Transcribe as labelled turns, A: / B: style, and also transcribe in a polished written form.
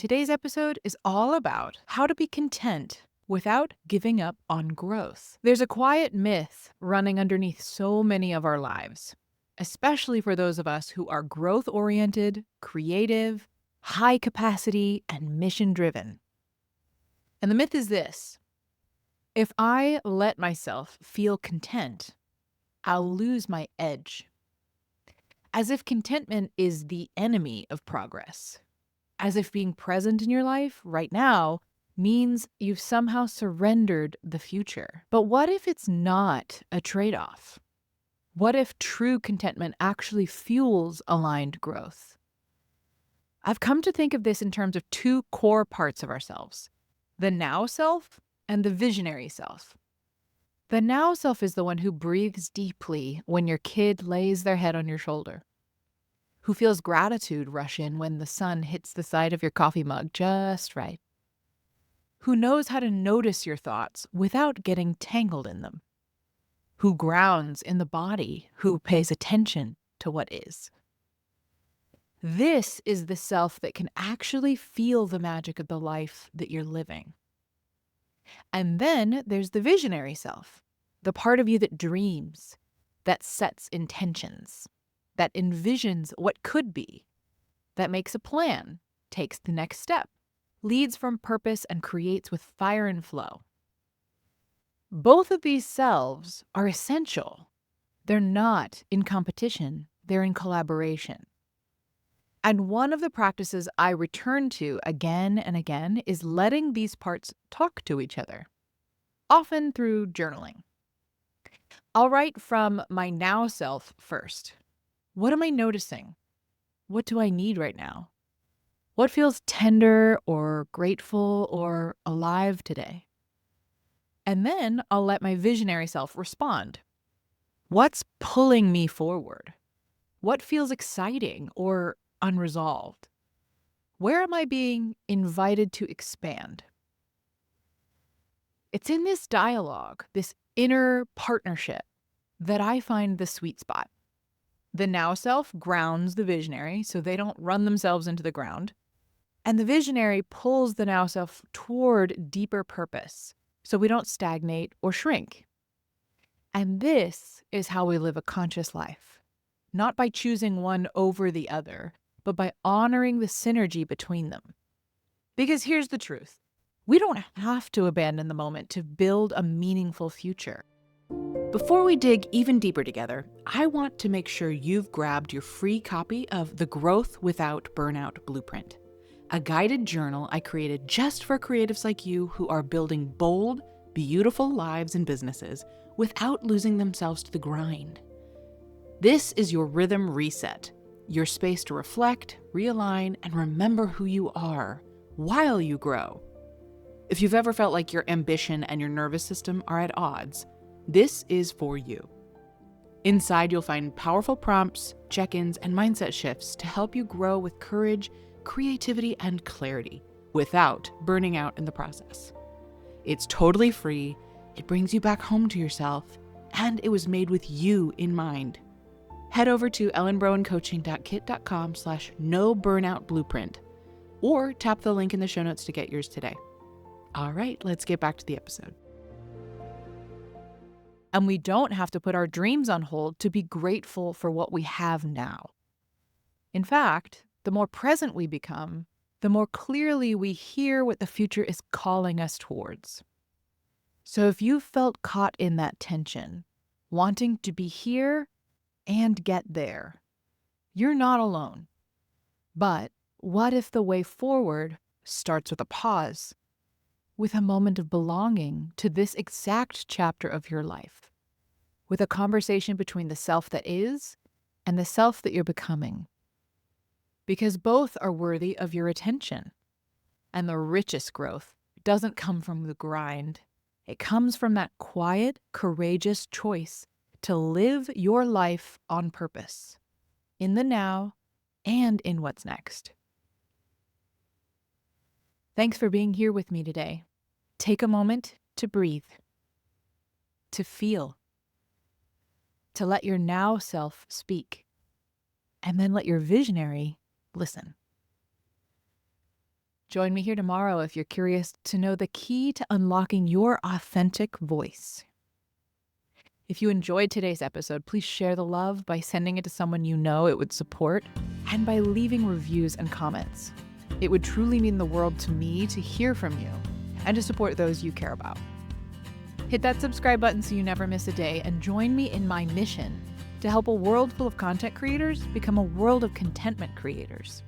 A: Today's episode is all about how to be content without giving up on growth. There's a quiet myth running underneath so many of our lives, especially for those of us who are growth-oriented, creative, high capacity, and mission-driven. And the myth is this: if I let myself feel content, I'll lose my edge. As if contentment is the enemy of progress. As if being present in your life right now means you've somehow surrendered the future. But what if it's not a trade-off? What if true contentment actually fuels aligned growth? I've come to think of this in terms of two core parts of ourselves: the now self and the visionary self. The now self is the one who breathes deeply when your kid lays their head on your shoulder, who feels gratitude rush in when the sun hits the side of your coffee mug just right, who knows how to notice your thoughts without getting tangled in them, who grounds in the body, who pays attention to what is. This is the self that can actually feel the magic of the life that you're living. And then there's the visionary self, the part of you that dreams, that sets intentions, that envisions what could be, that makes a plan, takes the next step, leads from purpose, and creates with fire and flow. Both of these selves are essential. They're not in competition, they're in collaboration. And one of the practices I return to again and again is letting these parts talk to each other, often through journaling. I'll write from my now self first. What am I noticing? What do I need right now? What feels tender or grateful or alive today? And then I'll let my visionary self respond. What's pulling me forward? What feels exciting or unresolved? Where am I being invited to expand? It's in this dialogue, this inner partnership, that I find the sweet spot. The now self grounds the visionary so they don't run themselves into the ground. And the visionary pulls the now self toward deeper purpose so we don't stagnate or shrink. And this is how we live a conscious life, not by choosing one over the other, but by honoring the synergy between them. Because here's the truth: we don't have to abandon the moment to build a meaningful future. Before we dig even deeper together, I want to make sure you've grabbed your free copy of The Growth Without Burnout Blueprint, a guided journal I created just for creatives like you who are building bold, beautiful lives and businesses without losing themselves to the grind. This is your rhythm reset, your space to reflect, realign, and remember who you are while you grow. If you've ever felt like your ambition and your nervous system are at odds, this is for you. Inside, you'll find powerful prompts, check-ins, and mindset shifts to help you grow with courage, creativity, and clarity without burning out in the process. It's totally free, it brings you back home to yourself, and it was made with you in mind. Head over to ellenbroencoaching.kit.com/no-burnout-blueprint or tap the link in the show notes to get yours today. All right, let's get back to the episode. And we don't have to put our dreams on hold to be grateful for what we have now. In fact, the more present we become, the more clearly we hear what the future is calling us towards. So if you felt caught in that tension, wanting to be here and get there, you're not alone. But what if the way forward starts with a pause, with a moment of belonging to this exact chapter of your life, with a conversation between the self that is and the self that you're becoming? Because both are worthy of your attention. And the richest growth doesn't come from the grind. It comes from that quiet, courageous choice to live your life on purpose, in the now and in what's next. Thanks for being here with me today. Take a moment to breathe, to feel, to let your now self speak, and then let your visionary listen. Join me here tomorrow if you're curious to know the key to unlocking your authentic voice. If you enjoyed today's episode, please share the love by sending it to someone you know it would support and by leaving reviews and comments. It would truly mean the world to me to hear from you and to support those you care about. Hit that subscribe button so you never miss a day and join me in my mission to help a world full of content creators become a world of contentment creators.